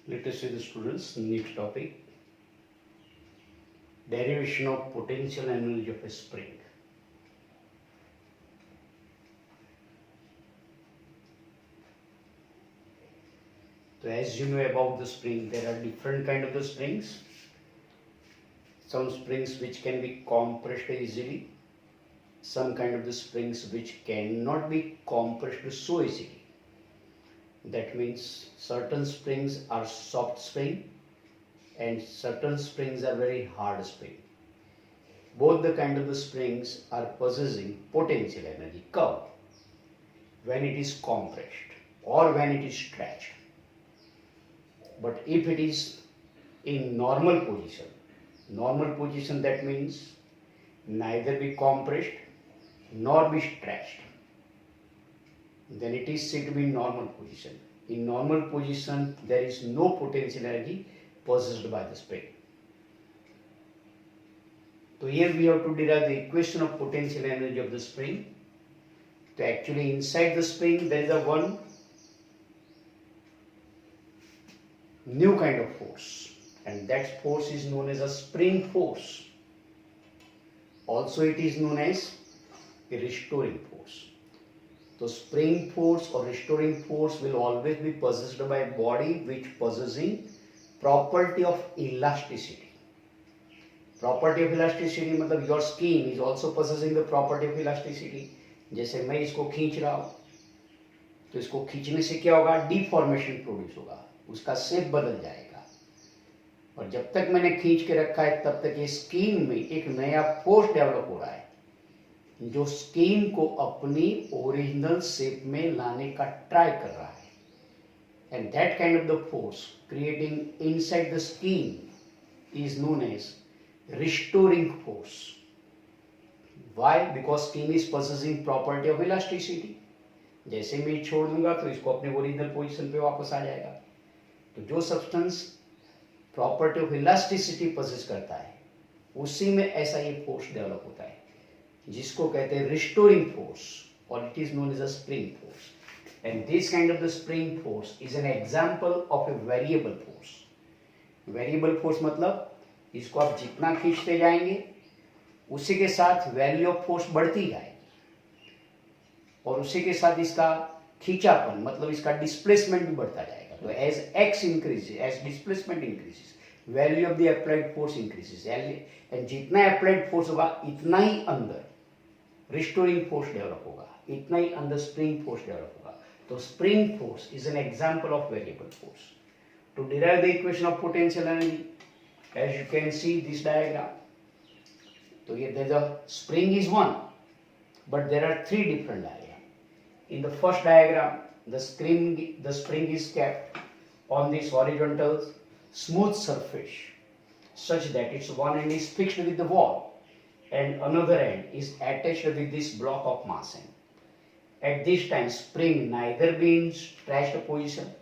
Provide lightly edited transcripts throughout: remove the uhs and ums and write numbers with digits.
Let us see the students, neat topic. Derivation of potential energy of a spring. So as you know about the spring, there are different kind of the springs. Some springs which can be compressed easily. Some kind of the springs which cannot be compressed so easily. That means certain springs are soft spring and certain springs are very hard spring. Both the kind of the springs are possessing potential energy curve when it is compressed or when it is stretched. But if it is in normal position that means neither be compressed nor be stretched, then it is said to be in normal position. In normal position, there is no potential energy possessed by the spring. So here we have to derive the equation of potential energy of the spring. So actually inside the spring there is a one new kind of force, and that force is known as a spring force. Also it is known as a restoring force. So spring force or restoring force will always be possessed by a body which possessing property of elasticity. Property of elasticity मतलब your skin is also possessing the property of elasticity. जैसे मैं इसको खींच रहा हूँ तो इसको खींचने से क्या होगा, डिफॉर्मेशन प्रोड्यूस होगा, उसका शेप बदल जाएगा। और जब तक मैंने खींच के रखा है तब तक ये स्किन में एक नया फोर्स डेवलप हो रहा है जो स्किन को अपनी ओरिजिनल शेप में लाने का ट्राई कर रहा है। And that kind of the force creating inside the skin is known as restoring force. Why? Because skin is possessing property of elasticity. जैसे मैं छोड़ दूंगा तो इसको अपने ओरिजिनल पोजीशन पे वापस आ जाएगा। तो जो substance property of elasticity possess करता है उसी में ऐसा ये फोर्स डेवलप होता है जिसको कहते हैं रिस्टोरिंग फोर्स, और it is known as a spring force. And this kind of the spring force is an example of a variable force. Variable force मतलब इसको आप जितना खींचते जाएंगे उसी के साथ वैल्यू ऑफ फोर्स बढ़ती जाएगी और उसी के साथ इसका खींचापन मतलब इसका डिस्प्लेसमेंट भी बढ़ता जाएगा। तो as x increases, as displacement increases, value of the applied force increases. And जितना अप्लाइड फोर्स होगा इतना ही अंदर रिस्टोरिंग फोर्स डेवलप होगा, इतना ही अंदर स्प्रिंग फोर्स डेवलप होगा। तो spring force is an example of variable force. To derive the equation of potential energy, as you can see this diagram, so here there is a spring is one, but there are three different diagrams. In the first diagram, the spring is kept on this horizontal smooth surface such that its one end is fixed with the wall and another end is attached with this block of mass M. At this time spring neither be in stretched position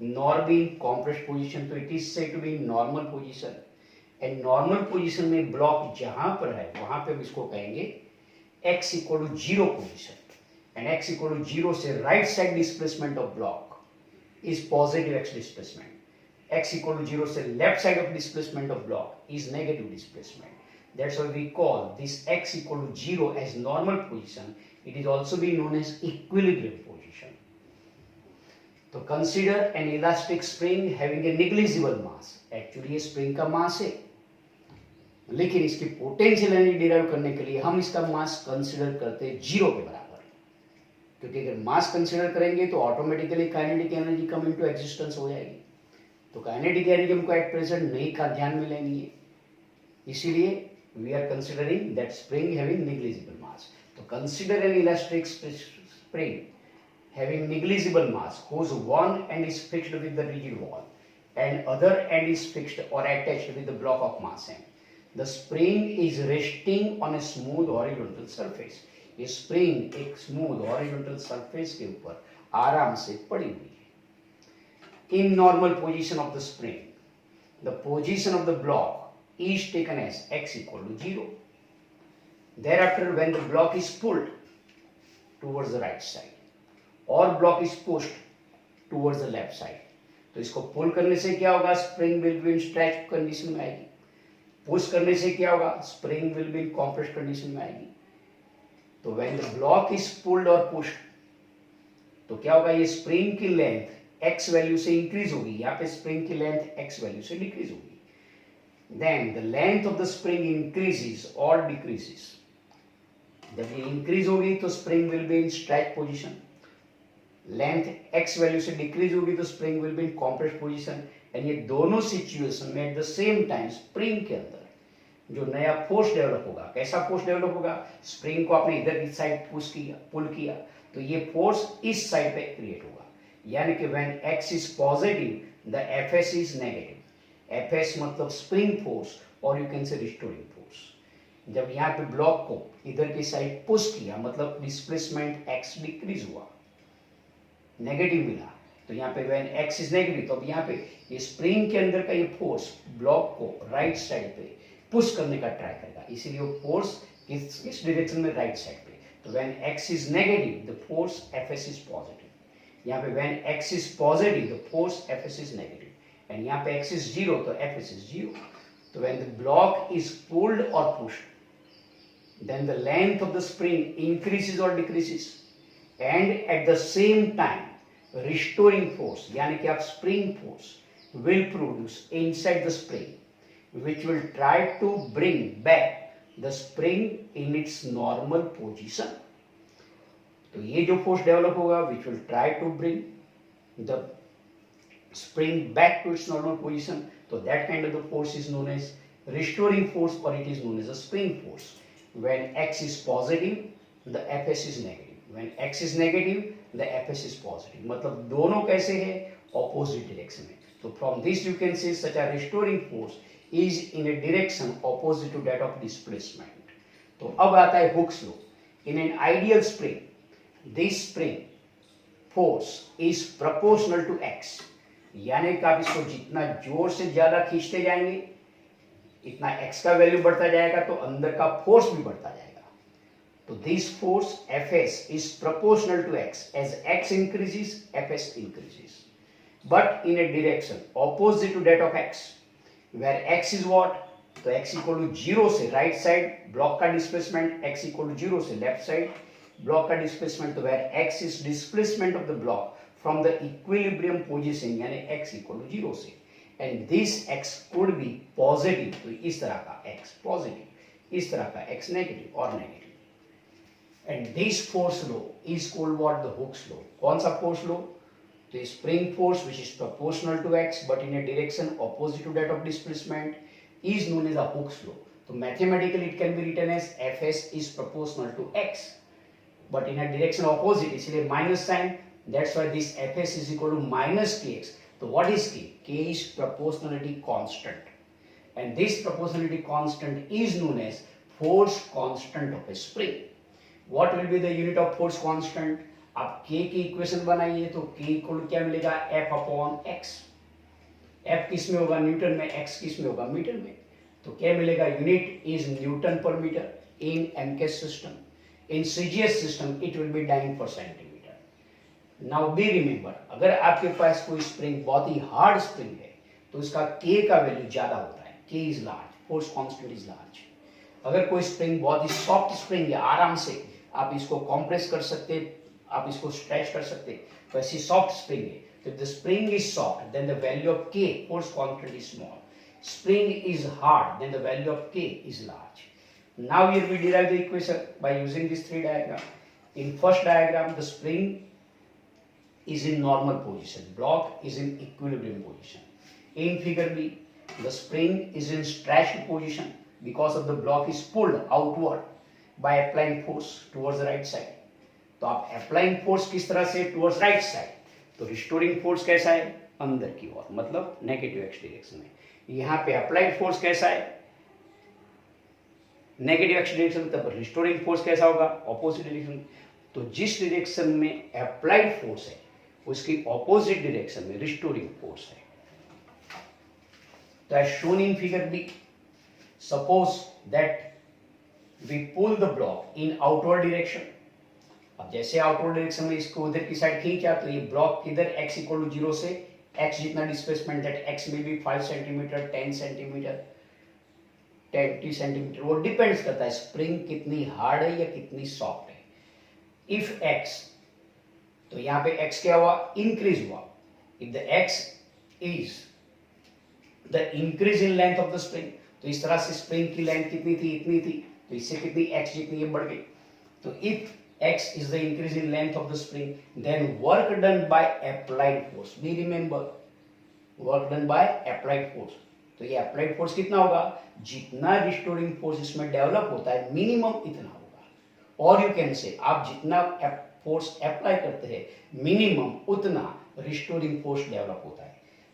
nor be in compressed position, so it is said to be in normal position. And normal position में block जहां पर है वहां पे हम इसको कहेंगे x equal to 0 position. And x equal to 0 से right side displacement of block is positive x displacement, x equal to 0 से left side of displacement of block is negative displacement. That's why we call this x equal to 0 as normal position. It is also be known as equilibrium position. तो consider an elastic spring having a negligible mass. Actually ये spring का मास है लेकिन इसकी potential energy derive करने के लिए हम इसका मास कंसीडर करते हैं 0 के बराबर, क्योंकि अगर मास कंसीडर करेंगे तो automatically kinetic energy come into existence हो जाएगी। तो काइनेटिक एनर्जी हमको एट प्रेजेंट नहीं का ध्यान में लेनी है, इसीलिए we are considering that spring having negligible mass. तो consider an elastic spring having negligible mass whose one end is fixed with the rigid wall and other end is fixed or attached with the block of mass M. The spring is resting on a smooth horizontal surface. ये spring एक smooth horizontal surface के ऊपर आराम से पड़ी हुई है। In normal position of the spring, the position of the block is taken as x equal to 0. Thereafter, when the block is pulled towards the right side or block is pushed towards the left side, तो इसको पुल करने से क्या होगा, spring will be in stretch condition में आएगी। Push करने से क्या होगा, spring will be in compress condition में आएगी। तो when the block is pulled और पुश्ड तो क्या होगा, ये स्प्रिंग की लेंथ एक्स वैल्यू से इंक्रीज होगी, यहाँ पे स्प्रिंग की लेंथ एक्स वैल्यू से डिक्रीज होगी। Then the length of the spring increases और डिक्रीजेस। जब ये इंक्रीज होगी तो spring will be in stretch position, length x value से डिक्रीज होगी तो spring will be in compress position. And ये दोनों सिचुएशन में eight the same time spring के अंदर जो नया फोर्स डेवलप होगा, कैसा फोर्स डेवलप होगा, स्प्रिंग को आपने इधर की साइड पुश किया, पुल किया, तो ये फोर्स इस साइड पे क्रिएट होगा। यानी कि when X is positive the FS is negative. FS मतलब स्प्रिंग फोर्स और यू कैन से रिस्टोरिंग फोर्स। जब यहाँ पे ब्लॉक को इधर की साइड पुश किया मतलब डिस्प्लेसमेंट एक्स डिक्रीज हुआ, नेगेटिव मिला, तो यहाँ पे व्हेन एक्स इज नेगेटिव तो अब यहाँ पे ये स्प्रिंग के अंदर का ये फोर्स ब्लॉक को राइट साइड पे पुश करने का ट्राई करेगा, इसीलिए वो फोर्स किस डायरेक्शन में, राइट साइड पे। तो when X is negative the force FS is positive. यहाँ पे when X is positive the force FS is negative. And यहाँ पे एक्स इज जीरो तो एफएस इज जीरो। तो when the block is pulled और pushed then the length of the spring increases और decreases and at the same time restoring force यानी कि आप spring force will produce inside the spring which will try to bring back the spring in its normal position. तो ये जो force develop होगा which will try to bring the spring back to its normal position, so that kind of the force is known as restoring force or it is known as a spring force. When x is positive the fs is negative, when x is negative the fs is positive। मतलब दोनों कैसे है, opposite direction में। So from this you can see such a restoring force is in a direction opposite to that of displacement। तो अब आता है Hooke's law। In an ideal spring, this spring force is proportional to x। यानी कि आप इसको जितना जोर से ज्यादा खींचते जाएंगे इतना x का वैल्यू बढ़ता जाएगा तो अंदर का फोर्स भी बढ़ता जाएगा। तो this force Fs is proportional to x, as x increases Fs increases, but in a direction opposite to that of x, where x is what, तो x इक्वल टू जीरो से राइट साइड ब्लॉक का displacement, x equal to zero से left side block का displacement, तो where x is displacement of the block from the equilibrium position यानी x equal to zero से, and this x could be positive, तो इस तरह का x पॉजिटिव, इस तरह का x नेगेटिव और negative. and this force law is called what, the Hooke's law। कौन सा force low, the spring force which is proportional to x but in a direction opposite to that of displacement is known as a Hooke's law। So mathematically it can be written as Fs is proportional to x but in a direction opposite, इसलिए minus sign, that's why this Fs is equal to minus kx। So what is k? K is proportionality constant and this proportionality constant is known as force constant of a spring। What will be the unit of force constant? आप k की equation बनाइए तो k equal क्या मिलेगा, f upon x। f किस में होगा, Newton में, x किस में होगा, मीटर में। तो क्या मिलेगा, unit is newton per metre in MKS system. In CGS system it will be dyne per centimetre. Now be remember, अगर आपके पास कोई स्प्रिंग बहुत ही हार्ड स्प्रिंग है तो उसका k का वैल्यू ज्यादा होता है, k is large, force constant is large. अगर कोई स्प्रिंग बहुत ही सॉफ्ट स्प्रिंग है, आराम से आप इसको कॉम्प्रेस कर सकते, आप इसको स्ट्रेच कर सकते, तो ऐसी सॉफ्ट स्प्रिंग है। तो if the spring is soft then the value of k, force constant, is small। spring is hard then the value of k is large। now here we derive the equation by using these three diagrams। in first diagram the spring is in normal position, block is in equilibrium position। in figure B the spring is in stretched position because of the block is pulled outward by applying force towards the right side। तो आप applying force किस तरह से, towards right side, तो restoring force कैसा है, अंदर की ओर, मतलब नेगेटिव एक्स डायरेक्शन में। यहाँ पे अप्लाइड फोर्स कैसा है, नेगेटिव एक्स डायरेक्शन, तब रिस्टोरिंग फोर्स कैसा होगा, ऑपोजिट डायरेक्शन। तो जिस डायरेक्शन में अप्लाइड फोर्स है उसकी ऑपोजिट डायरेक्शन में रिस्टोरिंग फोर्स है। तो as shown in figure B, suppose that we pull the block in outward direction. अब जैसे आउटवर्ड डायरेक्शन में इसको उधर की साइड खींचा तो ये ब्लॉक किधर, x इक्वल टू जीरो से x जितना डिस्प्लेसमेंट, दैट x में भी 5 सेंटीमीटर, 10 सेंटीमीटर, 20 सेंटीमीटर, वो डिपेंड्स करता है स्प्रिंग कितनी हार्ड है या कितनी सॉफ्ट है. इफ x, तो यहाँ पे x क्या हुआ, इंक्रीज हुआ. If the x is the increase in length of the spring, तो इस तरह से स्प्रिंग की लेंथ कितनी थी, इतनी थी, तो इससे कितनी x जितनी ये बढ़ गई. तो if x is the increase in length of the spring, then work done by applied force, we remember work done by applied force. तो ये applied force कितना होगा, जितना restoring force इसमें डेवलप होता है मिनिमम इतना होगा. और you can say आप जितना फोर्स अप्लाई करते हैं मिनिमम उतना रिस्टोरिंग फोर्स डेवलप होता है.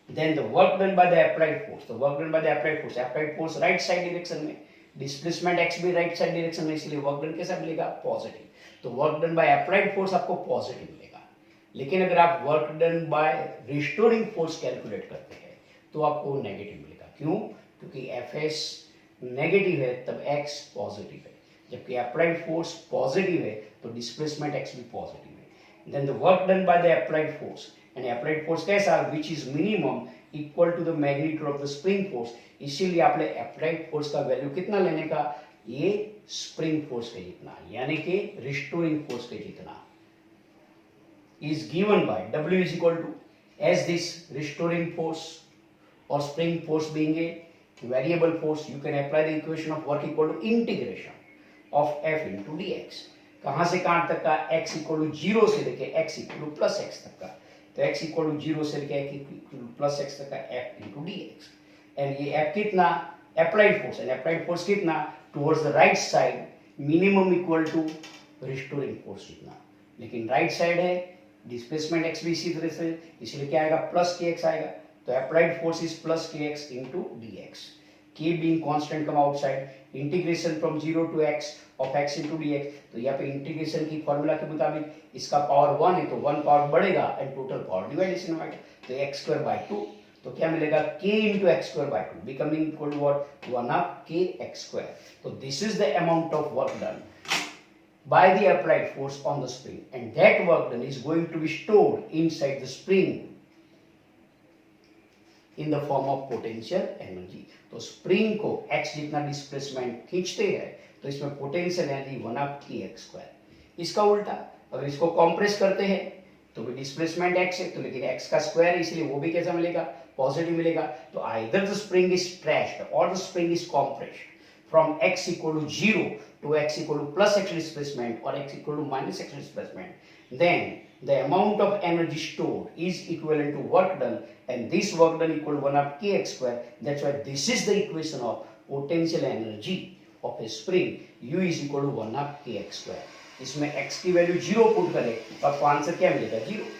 Then the work done by the applied force, the work done by the applied force right side direction में, डिस्प्लेसमेंट x भी राइट साइड डायरेक्शन में, इसलिए वर्क डन कैसा मिलेगा, पॉजिटिव. तो work done by applied force आपको positive मिलेगा. लेकिन अगर आप work done by restoring force calculate करते हैं तो आपको नेगेटिव मिलेगा. क्यों, क्योंकि Fs नेगेटिव है तब x पॉजिटिव है, जबकि अप्लाइड फोर्स पॉजिटिव है तो डिस्प्लेसमेंट x भी पॉजिटिव है. Then the work done by the applied force, and applied force कैसा, which is minimum equal to the magnitude of the spring force. इसीलिए आपने अप्लाइड फोर्स का वैल्यू कितना लेने का, ये स्प्रिंग फोर्स के जितना, यानी कि रिस्टोरिंग फोर्स के जितना, is given by W is equal to as this restoring force और spring force being a variable force, you can apply the equation of work equal to integration of F into D X. कहां से कहां तक का, x equal to 0 से लेके x equal to plus X तक का. तो x इक्वल टू 0 से लेके x equal to plus X तक का F into D X. And ये F कितना, applied force, and applied force कितना, towards the right side minimum equal to restoring force जितना. लेकिन राइट साइड है, डिस्प्लेसमेंट x भी इसी तरह से, इसलिए क्या आएगा, प्लस kx आएगा. तो applied force is plus kx into D x. k being constant come outside, integration from 0 to x of x into dx. तो यहाँ पे इंटीग्रेशन की फॉर्मूला के मुताबिक इसका पावर 1 है तो 1 पावर बढ़ेगा एंड टोटल पावर डिवाइडेशन होगा. तो x स्क्वायर बाय 2, तो क्या मिलेगा, k into x square by 2 becoming equal to what, 1 of k x square. तो this is the amount of work done by the applied force on the spring, and that work done is going to be stored inside the spring in the form of potential energy. तो spring को x जितना displacement खींचते हैं तो इसमें potential energy 1 of kx square. इसका उल्टा अगर इसको कंप्रेस करते हैं तो भी डिस्प्लेसमेंट x है, तो लेकिन x का स्क्वायर है इसलिए वो भी कैसा मिलेगा, पॉजिटिव मिलेगा. तो either the spring is stretched और the spring is compressed from x equal to 0 to x equal to plus x displacement or x equal to minus x displacement, then the amount of energy stored is equivalent to work done, and this work done equal to 1 of kx square. That's why this is the equation of potential energy of a spring, U is equal to 1 of kx square. इसमें x की value 0 put करें तो आपको answer क्या मिलेगा, 0.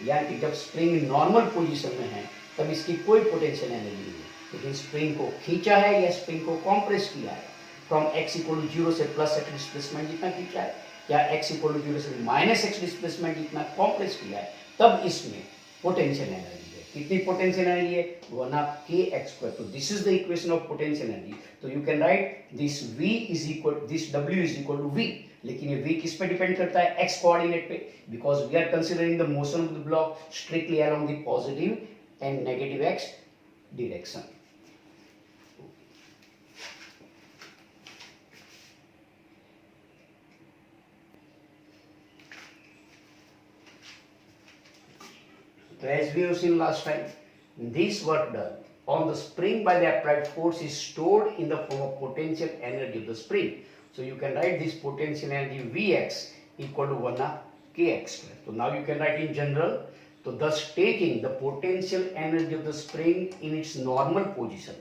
यानी कि जब स्प्रिंग नॉर्मल पोजीशन में है तब इसकी कोई पोटेंशियल एनर्जी नहीं है, लेकिन स्प्रिंग को खींचा है या स्प्रिंग को कंप्रेस किया है फ्रॉम x इक्वल टू 0 से प्लस x डिस्प्लेसमेंट जितना खींचा है या x इक्वल टू 0 से माइनस x डिस्प्लेसमेंट जितना कंप्रेस किया है, तब इसमें पोटेंशियल एनर्जी है. कितनी पोटेंशियल एनर्जी है, 1 ऑफ kx स्क्वायर. तो this is the equation of potential energy. तो you can write this v is equal, this w is equal to v. लेकिन ये v किस पे डिपेंड करता है, x कोऑर्डिनेट पे, because we are considering the motion of the block strictly along the positive and negative x direction. So as we have seen last time, this work done on the spring by the applied force is stored in the form of potential energy of the spring. So you can write this potential energy Vx equal to 1 of kx square. So now you can write in general. So thus taking the potential energy of the spring in its normal position.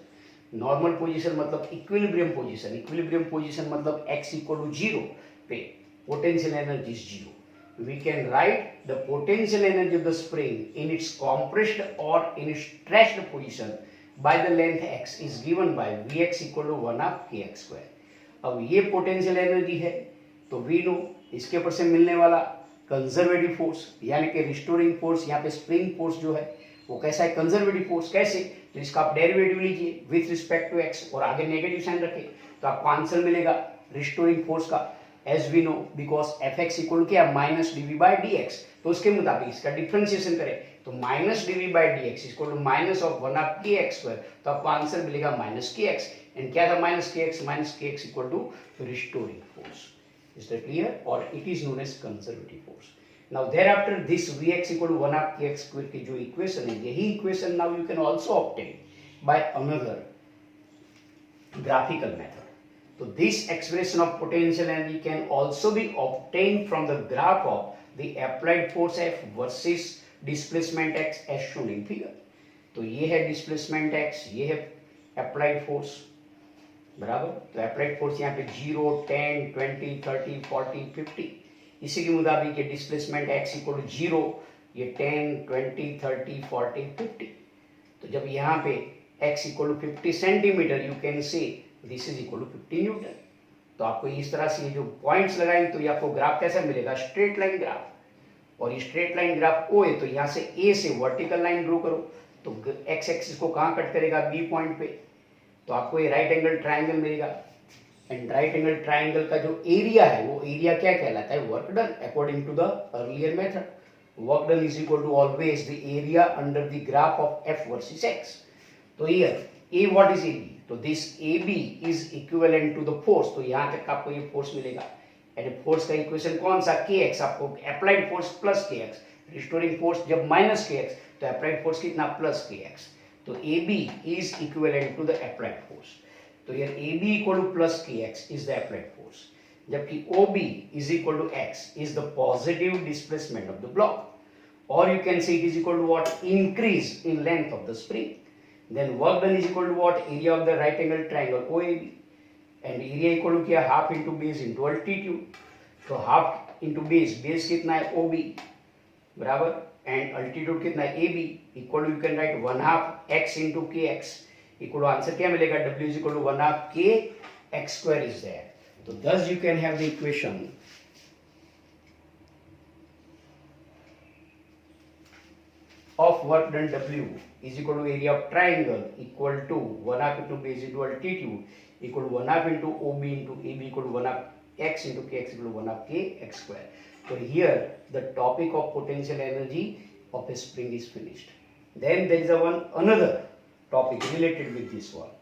Normal position मतलब equilibrium position. Equilibrium position मतलब x equal to 0 पे potential energy is 0. We can write the potential energy of the spring in its compressed or in its stretched position by the length x is given by Vx equal to 1 of kx square. अब ये potential energy है तो we no इसके ऊपर से मिलने वाला conservative force यानी कि रिस्टोरिंग फोर्स, यहाँ पे स्प्रिंग फोर्स जो है वो कैसा है, कंजर्वेटिव फोर्स. कैसे, तो इसका आप डेरिवेटिव लीजिए विथ रिस्पेक्ट टू एक्स और आगे नेगेटिव साइन रखिए तो आपको आंसर मिलेगा रिस्टोरिंग फोर्स का, as we know because F X equal क्या, minus D V by D X. तो उसके मुताबिक इसका डिफ्रेंसिएशन करें तो minus dv by dx equal to minus of 1/2 kx square, तो आपको आंसर मिलेगा माइनस kx। एंड क्या था minus kx equal to restoring force. Is that clear? और it is known as conservative force. Now thereafter this Vx equal to 1/2 kx square की जो equation है, यही equation now you can also obtain by another graphical method. So this expression of potential energy can also be obtained from the graph of the applied force F versus displacement x as shown in figure. तो ये है displacement x, ये है applied force, बराबर। तो applied force यहाँ पे 0, 10, 20, 30, 40, 50, इसी के मुताबिक ये displacement x इक्वल टू 0, ये 10, 20, 30, 40, 50। तो जब यहाँ पे x equal to 50 centimetre, you can say this is equal to 50 newton. तो आपको इस तरह से ये जो पॉइंट्स लगाएंगे तो ये आपको ग्राफ कैसा मिलेगा? Straight line graph. और ये स्ट्रेट लाइन ग्राफ ओ है, तो यहाँ से ए से वर्टिकल लाइन ड्रॉ करो, तो x एक्सिस को कहाँ कट करेगा? बी पॉइंट पे। तो आपको ये राइट एंगल ट्राइंगल मिलेगा। एंड राइट एंगल ट्राइंगल का जो एरिया है, वो एरिया क्या कहलाता है? Work done, according to the earlier method. Work done is equal to always the area under the graph of F versus X. तो here A what is AB? तो this A B is equivalent to the force. तो यहां तक आपको ये force मिलेगा। And force का equation कौन सा? K X. आपको applied force plus K X, restoring force जब माइनस के एक्स, तो अप्लाइड फोर्स कितना? Plus K X. तो A B is equivalent to the applied force. तो यार A B equal to plus K X is the applied force, जबकि O B is equal to X is the positive displacement of the block, or you can say it is equal to what? Increase in length of the spring. Then work done is equal to what? Area of the right angle triangle OAB, and area equal to क्या? half into base into altitude. तो half into base, base कितना है? OB, बराबर, and altitude कितना है? AB, equal to you can write 1/2 x into kx, equal to answer क्या मिलेगा? W is equal to 1/2 k x square is there. तो thus you can have the equation of work done W is equal to area of triangle equal to 1/2 into base into altitude equal to 1/2 into OB into AB equal to 1/2 x into kx equal to 1/2 k x square. So here the topic of potential energy of a spring is finished. Then there is another topic related with this one.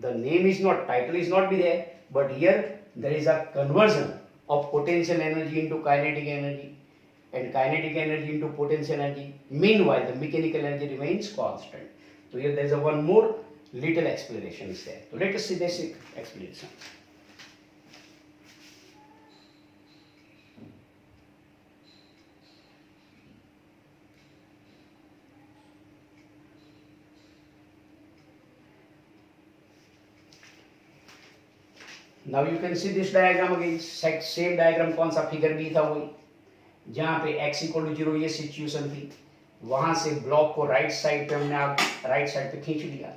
The name is not, title is not be there, but here there is a conversion of potential energy into kinetic energy and kinetic energy into potential energy. Meanwhile, the mechanical energy remains constant. So here there is one more little explanation is there. So let us see this explanation. Now you can see this diagram again. Same diagram कौन सा? Figure भी था वही, जहाँ पे x equal to 0 ये situation थी। वहां से ब्लॉक को राइट साइड पे हमने आप राइट साइड पे खींच लिया,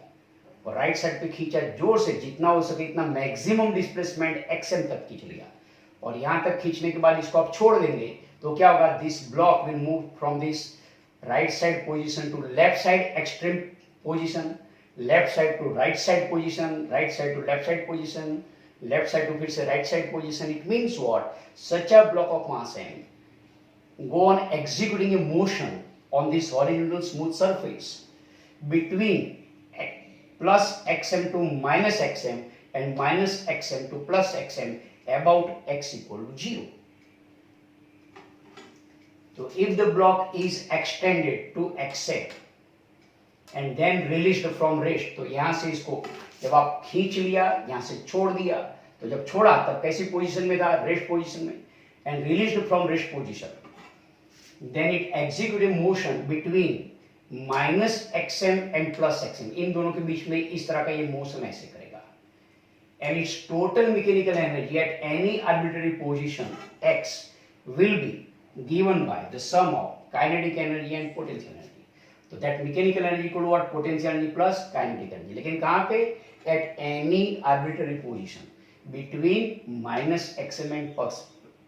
और राइट साइड पे खींचा जोर से, जितना हो सके इतना मैक्सिमम डिस्प्लेसमेंट xm तक खींच लिया। और यहाँ तक खींचने के बाद इसको आप छोड़ देंगे तो क्या होगा? This block will move from this right side position to left side extreme position, left side to right side position, right side to left side position, left side to फिर से right side position. It means what? Such a block of mass m go on executing a motion on this horizontal smooth surface between plus xm to minus xm and minus xm to plus xm about x equal to 0. So if the block is extended to xm and then released from rest, तो यहाँ से इसको जब आप खींच लिया, यहाँ से छोड़ दिया, तो जब छोड़ा तब कैसी पोजीशन में था? रेस्ट पोजीशन में। and released from rest position, then it execute a motion between minus xm and plus xm. इन दोनों के बीच में इस तरह का ये मोशन ऐसे करेगा, and its total mechanical energy at any arbitrary position x will be given by the sum of kinetic energy and potential energy. तो that mechanical energy equal to what? Potential energy plus kinetic energy. लेकिन कहाँ पे? At any arbitrary position between minus xm and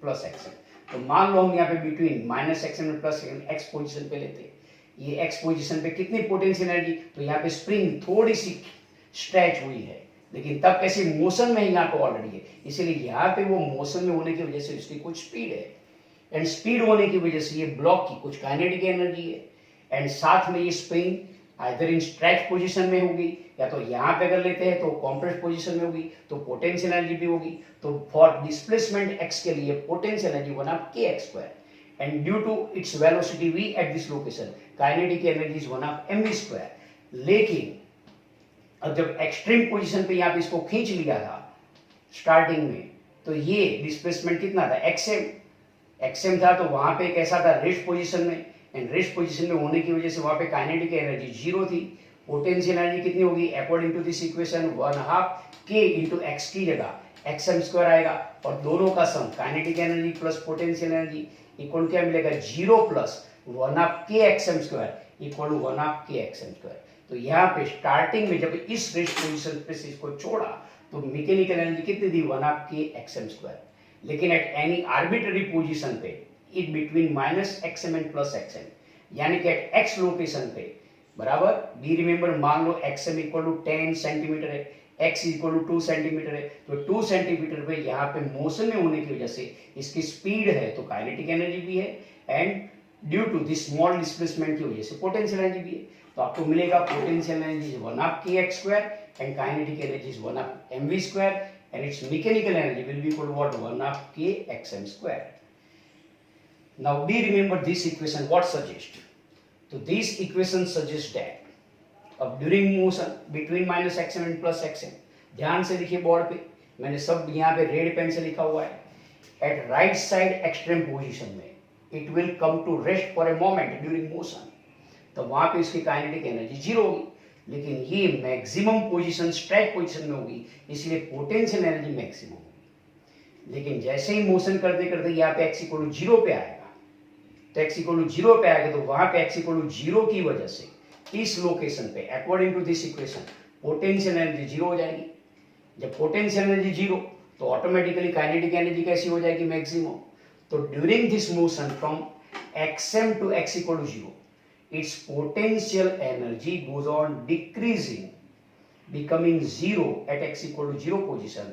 plus xm. तो मान लो हम यहाँ पे between minus x m plus x position पे लेते, ये एक्स पोजीशन पे कितनी पोटेंशियल एनर्जी? तो यहाँ पे स्प्रिंग थोड़ी सी स्ट्रेच हुई है, लेकिन तब कैसे? मोशन में यहाँ पे ऑलरेडी है, इसीलिए यहाँ पे वो मोशन में होने की वजह से इसकी कुछ स्पीड है, एंड स्पीड होने की वजह से ये ब्लॉक की कुछ काइनेटिक एनर्जी है, एंड साथ में ये spring either in stretch position में होगी, या तो यहाँ पे अगर लेते हैं तो कॉम्प्रेस पोजीशन में होगी, तो पोटेंशियल एनर्जी भी होगी। तो फॉर डिस्प्लेसमेंट x के लिए potential energy 1/kx² and due to its velocity v at this location kinetic energy is 1/mv²। लेकिन अब जब एक्सट्रीम पोजीशन पे यहाँ पे इसको खींच लिया था स्टार्टिंग में, तो ये डिस्प्लेसमेंट कितना था, xm था, तो वहां पे कैसा था, रेस्ट पोजीशन में, एंड रेस्ट पोजीशन में होने की वजह से वहां पे काइनेटिक एनर्जी 0 थी। पोटेंशियल एनर्जी कितनी होगी, according to this equation 1/2k into x की जगह xm² आएगा, और दोनों का sum kinetic energy plus potential energy equal क्या मिलेगा, 0 plus 1/kxm² equal to 1/kxm²। तो यहाँ पे स्टार्टिंग में जब इस रेस्ट पोजीशन पे से इसको छोड़ा तो मैकेनिकल एनर्जी कितनी थी, 1/kxm²। लेकिन एट एनी आर्बिट्ररी पोजीशन पे in between -xm and +xm, यानी कि एट x लोकेशन पे बराबर, बी रिमेंबर, मान लो xm इक्वल टू 10 सेंटीमीटर है, x इक्वल टू 2 सेंटीमीटर है, तो 2 सेंटीमीटर पे यहाँ पे मोशन में होने की वजह से इसकी स्पीड है, तो काइनेटिक एनर्जी भी है, and due to this small displacement की वजह से पोटेंशियल एनर्जी भी है। तो आपको मिलेगा potential energy is 1/kx² and kinetic energy is 1/mv² and its mechanical energy will be equal to what, 1/kxm²। Now we remember this equation what suggests, so this equation suggests that अब during motion between -xm and +xm, ध्यान से लिखिए board पे, मैंने सब यहाँ पे red pen से लिखा हुआ है, at right side extreme position में it will come to rest for a moment during motion, तो वहां पे इसकी काइनेटिक एनर्जी 0 होगी। लेकिन ये मैक्सिमम पोजीशन स्ट्रेच पोजीशन में होगी, इसलिए पोटेंशियल एनर्जी मैक्सिमम होगी। लेकिन जैसे ही मोशन करते करते यहाँ पे x = 0 पे आएगा, तो x = 0 पे आएगा, तो वहां पे x = 0 की वजह से इस लोकेशन पे according to this equation potential energy 0 हो जाएगी। जब पोटेंशियल एनर्जी 0, तो ऑटोमेटिकली काइनेटिक एनर्जी कैसी हो जाएगी, मैक्सिमम। तो during this motion from xm to x = 0, its potential energy goes on decreasing, becoming 0 at x = 0 position,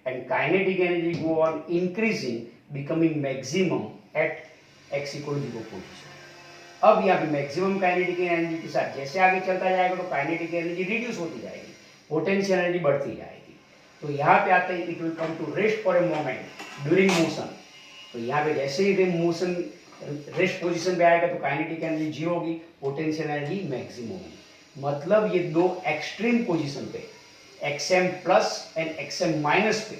and kinetic energy go on increasing, becoming maximum at x = 0 position। अब यहाँ पे maximum kinetic energy के साथ जैसे आगे चलता जाएगा तो काइनेटिक एनर्जी रिड्यूस होती जाएगी, पोटेंशियल एनर्जी बढ़ती जाएगी। तो यहाँ पे आते हैं it will come to rest for a moment during motion. तो यहाँ पे जैसे ही मोशन रेस्ट पोजीशन पे आएगा तो काइनेटिक एनर्जी 0 होगी, पोटेंशियल एनर्जी मैक्सिमम होगी। मतलब ये दो एक्सट्रीम पोजीशन पे xm plus and xm minus पे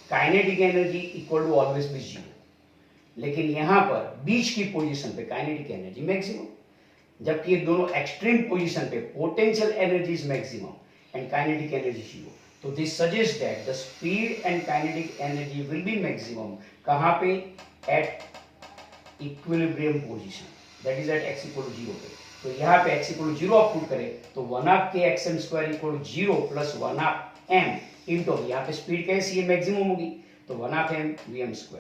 kinetic energy equal to always be 0, लेकिन यहाँ पर बीच की पोजीशन पे काइनेटिक एनर्जी मैक्सिमम, जबकि ये दोनों एक्सट्रीम पोजीशन पे potential energy is maximum and kinetic energy 0। तो this suggest that the speed and kinetic energy will be maximum कहाँ पे, at equilibrium position, that is at x = 0 पे। तो यहाँ पे x = 0 आप पुट करें तो 1/kxm² = 0 प्लस 1/m इंटू, यहाँ पे स्पीड कैसी है, मैक्सिमम होगी, तो 1/mvm²।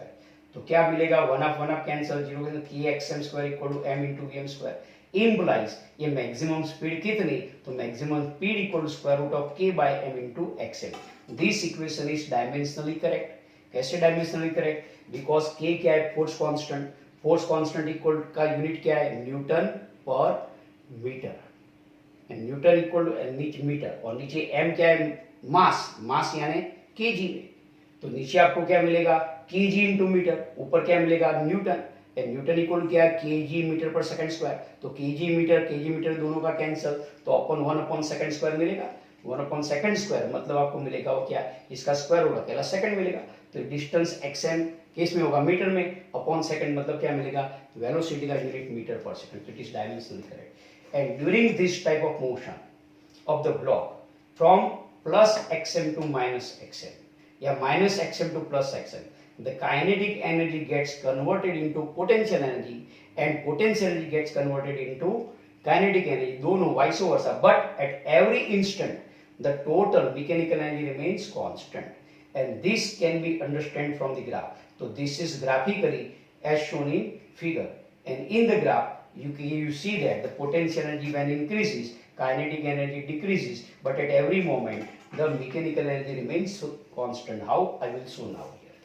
तो क्या मिलेगा, 1/1 cancel, 0 kxm² = m into vm²। Implies ये मैक्सिमम स्पीड कितनी, तो maximum speed equal to √k/m into xm। This equation is dimensionally correct. कैसे डायमेंशनली करेक्ट, बिकॉज k क्या है, force constant, force constant equal का यूनिट क्या है, newton per metre, and newton equal to नीचे metre, और नीचे m क्या है, मास, मास यानी केजी में। तो नीचे आपको क्या मिलेगा, केजी इंटू मीटर, ऊपर क्या मिलेगा, न्यूटन, एंड न्यूटन इक्वल क्या है, केजी मीटर पर सेकंड स्क्वायर। तो केजी मीटर दोनों का कैंसिल, तो अपन 1/सेकंड स्क्वायर मिलेगा, 1/सेकंड स्क्वायर मतलब आपको मिलेगा वो क्या, इसका स्क्वायर होगा, पहला सेकंड मिलेगा, तो डिस्टेंस xm केस में होगा मीटर में, अपॉन सेकंड मतलब क्या मिलेगा, वेलोसिटी का यूनिट मीटर पर second. It is dimensionally correct. And during this type of motion of the block from +xm to -xm या -xm to +xm, the kinetic energy gets converted into potential energy and potential energy gets converted into kinetic energy, दोनों vice versa, but at every instant the total mechanical energy remains constant, and this can be understood from the graph. So this is graphically as shown in figure, and in the graph you see that the potential energy when increases, kinetic energy decreases, but at every moment the mechanical energy remains constant. How, I will show now here.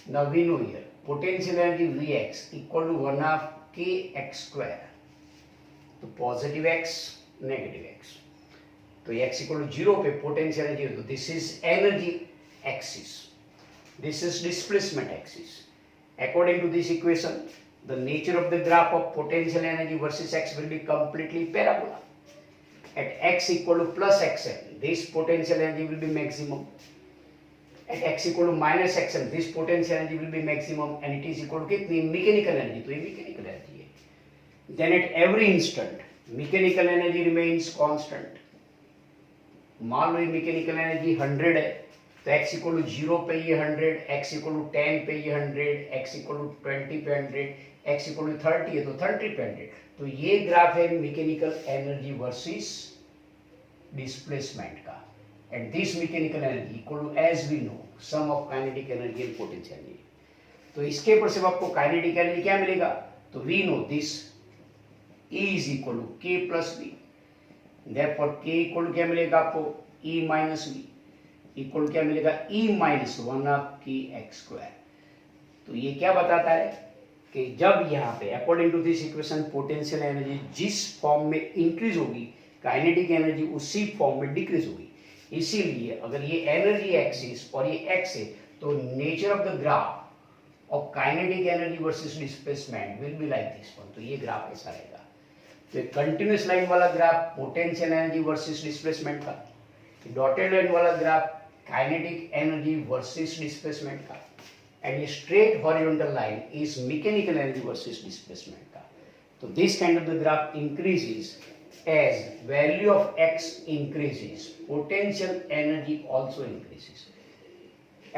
Now we know here potential energy Vx equal to 1 half kx square. तो positive x negative x, तो x equal to 0 पे potential energy, तो this is energy axis, this is displacement axis. According to this equation, the nature of the graph of potential energy versus x will be completely parabola. At x equal to plus xm, this potential energy will be maximum. At x equal to minus xm, this potential energy will be maximum, and it is equal to कितनी mechanical energy, तो ये mechanical energy है. Then at every instant, mechanical energy remains constant. मान लो ये mechanical energy 100 है, तो x equal to 0 पे ये 100, x इक्वल टू 10 पे ये 100, x इक्वल टू 20 पे 100, x इक्वल टू 30 है तो 30 पे 100. तो ये ग्राफ है मैकेनिकल एनर्जी वर्सेस डिस्प्लेसमेंट का. And this mechanical energy equal to, as we know, sum of kinetic energy and potential energy. तो इसके ऊपर से आपको काइनेटिक एनर्जी क्या मिलेगा, तो we know this E is equal to k plus B. Therefore k equal to क्या मिलेगा आपको, E माइनस बी इक्वल क्या मिलेगा, E minus 1 half k x square. तो ये क्या बताता है कि जब यहाँ पे according to this equation potential energy जिस फॉर्म में इंक्रीज होगी, काइनेटिक एनर्जी उसी फॉर्म में डिक्रीज होगी. इसीलिए अगर ये एनर्जी एक्सिस और ये एक्स है, तो nature of the graph of kinetic energy versus displacement will be like this one. तो ये ग्राफ ऐसा रहेगा. तो कंटिन्यूस लाइन वाला graph potential energy versus displacement का, डॉटेड लाइन वाला graph kinetic energy versus displacement का, एंड ये straight horizontal line is mechanical energy versus displacement का. तो this kind of the graph increases as value of x increases, potential energy also increases.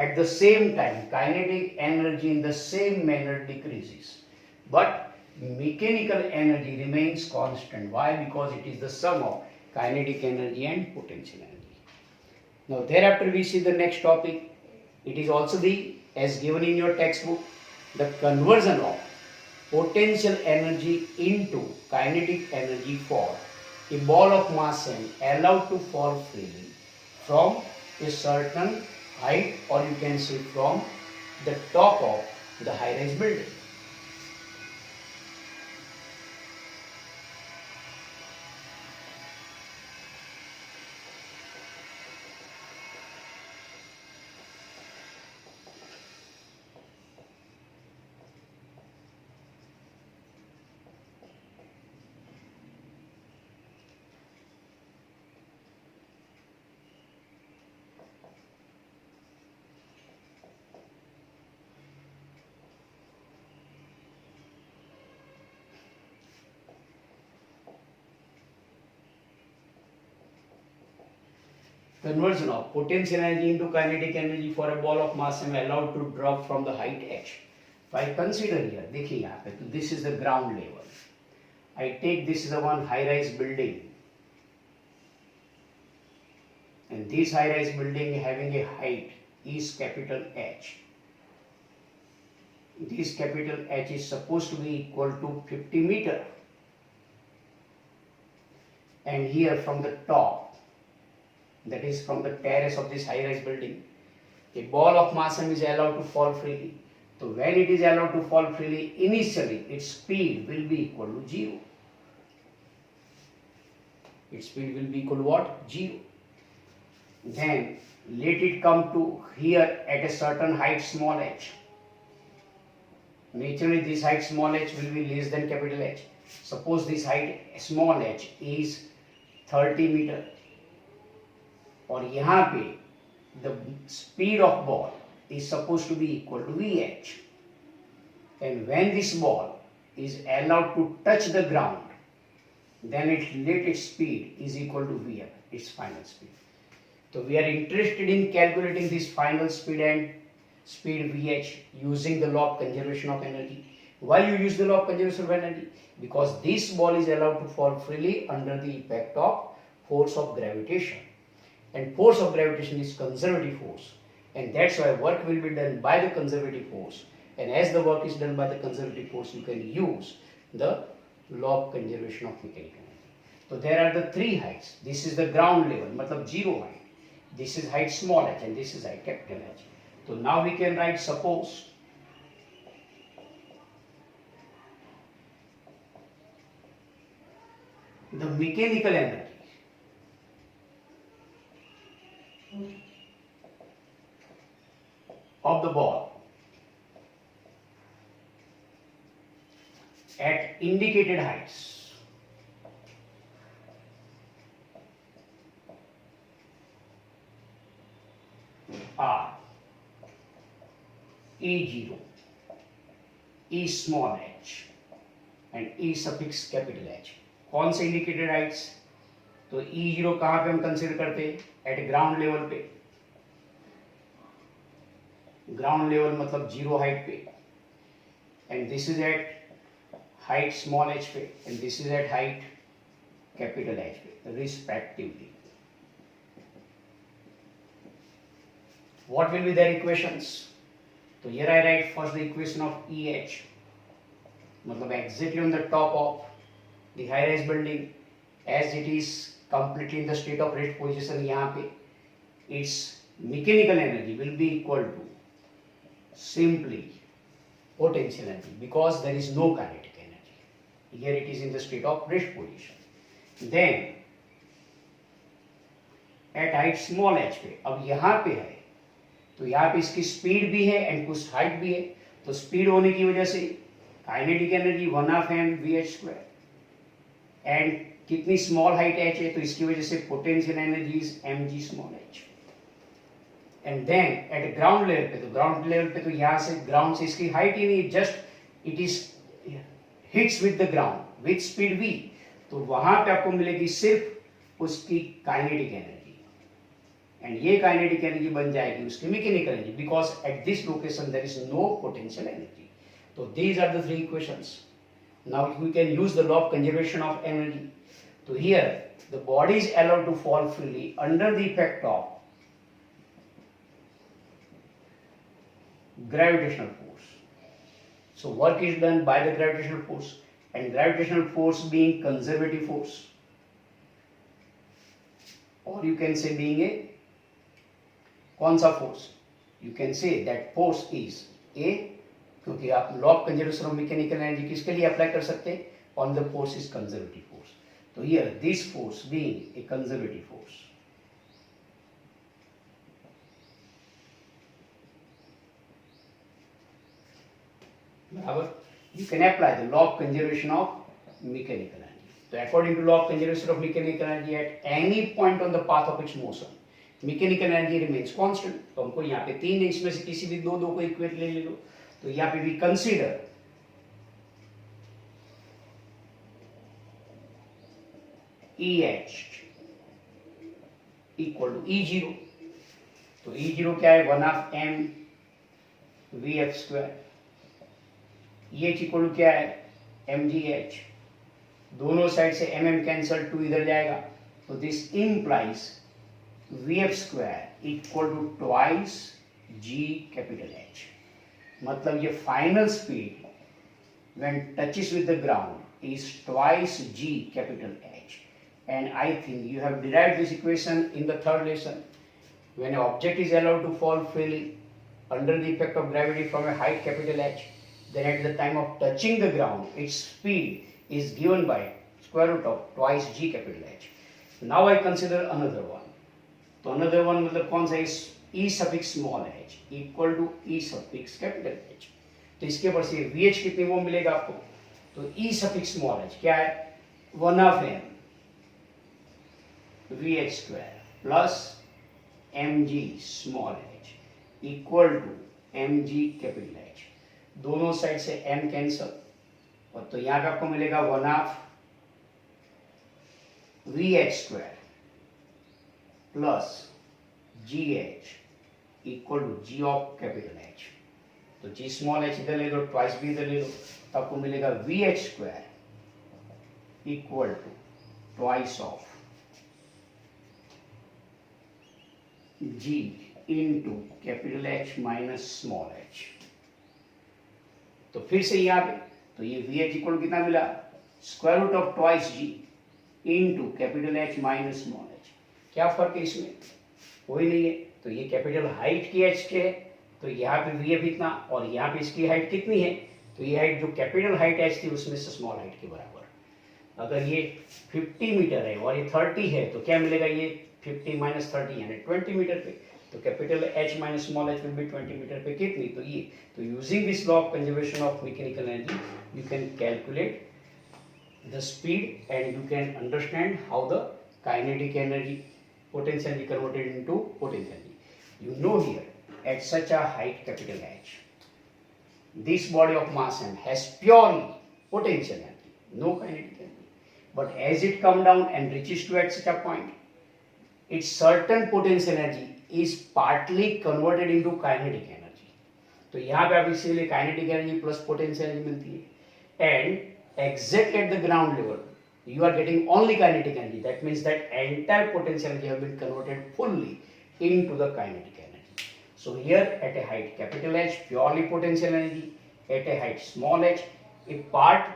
At the same time, kinetic energy in the same manner decreases, but mechanical energy remains constant. Why? Because it is the sum of kinetic energy and potential energy. Now thereafter we see the next topic. It is also the, as given in your textbook, the conversion of potential energy into kinetic energy for a ball of mass m allowed to fall freely from a certain height, or you can say from the top of the high-rise building. Conversion of potential energy into kinetic energy for a ball of mass m allowed to drop from the height h. If I consider here, देखिए यहाँ पे, तो this is the ground level. I take this is a one high-rise building, and this high-rise building having a height is capital H. This capital H is supposed to be equal to 50 meter, and here from the top, that is from the terrace of this high-rise building, a ball of mass m is allowed to fall freely. So when it is allowed to fall freely, initially its speed will be equal to 0. Its speed will be equal to what? 0. Then let it come to here at a certain height small h. Naturally this height small h will be less than capital H. Suppose this height small h is 30 meter. और यहाँ पे the speed of ball is supposed to be equal to VH, and when this ball is allowed to touch the ground, then its speed is equal to Vf, its final speed. So we are interested in calculating this final speed and speed Vh using the law of conservation of energy. Why you use the law of conservation of energy? Because this ball is allowed to fall freely under the effect of force of gravitation. And force of gravitation is conservative force, and that's why work will be done by the conservative force, and as the work is done by the conservative force, you can use the law of conservation of mechanical energy. So there are the three heights. This is the ground level, matlab zero height. This is height small h, and this is height capital H. So now we can write, suppose the mechanical energy of the ball at indicated heights are E0, E small h and E suffix capital H. कौन से indicated Heights? तो E0 कहाँ पे हम consider करते हैं? At ground level पे. Ground level मतलब जीरो हाइट पे, and this is at height small h पे, and this is at height capital H पे respectively. What will be their equations? So here I write first the equation of EH, मतलब exactly on the top of the high-rise building, as it is completely in the state of rest position. यहाँ पे its mechanical energy will be equal to simply potential energy, because there is no kinetic energy. Here it is in the state of rest position. Then at height small h पे, अब यहाँ पे है तो यहाँ पे इसकी स्पीड भी है एंड कुछ हाइट भी है. तो स्पीड होने की वजह से kinetic energy 1/m v/h² and कितनी स्मॉल हाइट h है तो इसकी वजह से potential energy is mg small h. And then at ground level पे, तो ग्राउंड लेवल पे तो यहाँ से ग्राउंड से इसकी हाइट ही नहीं, just it is hits with the ground with speed v. तो वहां पे आपको मिलेगी सिर्फ उसकी काइनेटिक एनर्जी, एंड ये काइनेटिक एनर्जी बन जाएगी उसकी mechanical energy, because at this location there is no potential energy. तो these are the three equations. Now we can use the law of conservation of energy. तो here the body is allowed to fall freely under the effect of gravitational force. So work is done by the gravitational force, and gravitational force being conservative force, or you can say being a कौन सा फोर्स? You can say that force is a, क्योंकि आप law of conservation of mechanical energy किसके लिए apply कर सकते हैं? On the force is conservative force. तो here this force being a conservative force, बराबर, you can apply the law of conservation of mechanical energy. So according to law of conservation of mechanical energy, at any point on the path of its motion, mechanical energy remains constant. तो हमको यहाँ पे तीन, इसमें से किसी भी दो को इक्वेट ले लो. तो यहाँ पे भी consider EH equal to E0. तो E0 क्या है? 1/m vf². EH equal to क्या है? mgh. दोनों साइड से mm कैंसल, 2 इधर जाएगा. तो this implies vf² equal to twice g capital H. मतलब ये final speed when touches with the ground is twice g capital H. And I think you have derived this equation in the third lesson. When an object is allowed to fall freely under the effect of gravity from a height capital H, then at the time of touching the ground, its speed is given by square root of twice g capital H. Now I consider another one. तो another one मतलब कौन सा? E suffix small h equal to E suffix capital H. तो इसके ऊपर से VH कितने वो मिलेगा आपको? तो E suffix small h क्या है? 1/m VH² plus mg small h equal to mg capital H. दोनों साइड से m कैंसल, और तो यहाँ पे आपको मिलेगा 1/2 VH² plus GH equal to G of capital H. तो G स्मॉल h इधर ले लो, ट्वाइस भी इधर ले लो, तो आपको मिलेगा VH² equal to twice of G into capital H minus small h. तो फिर से यहाँ पे तो ये VH इक्वल कितना मिला? Square root of twice G into capital H minus small h. क्या फर्क है इसमें? कोई नहीं है. तो ये कैपिटल हाइट की h के है, तो यहाँ पे VF इतना, और यहाँ पे इसकी हाइट कितनी है? तो ये हाइट जो कैपिटल हाइट h थी उसमें से स्मॉल हाइट के बराबर. अगर ये 50 मीटर है और ये 30 है तो क्या मिलेगा, ये 50 माइनस 30 यानी 20 मीटर पे, तो capital H minus small h will be 20 metre पे कितनी, तो ये, तो using this law of conservation of mechanical energy you can calculate the speed and you can understand how the kinetic energy potential is converted into potential energy. You know here at such a height capital H, this body of mass m has purely potential energy, no kinetic energy. But as it come down and reaches to at such a point, its certain potential energy is partly converted into kinetic energy. तो यहाँ पे आपको इसीलिए kinetic energy plus potential energy मिलती है, and exact at the ground level you are getting only kinetic energy. That means that entire potential energy have been converted fully into the kinetic energy. So here at a height capital H, purely potential energy, at a height small h, a part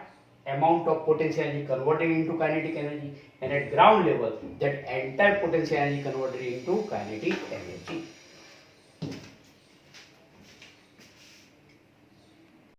amount of potential energy converted into kinetic energy, and at ground level that entire potential energy converted into kinetic energy.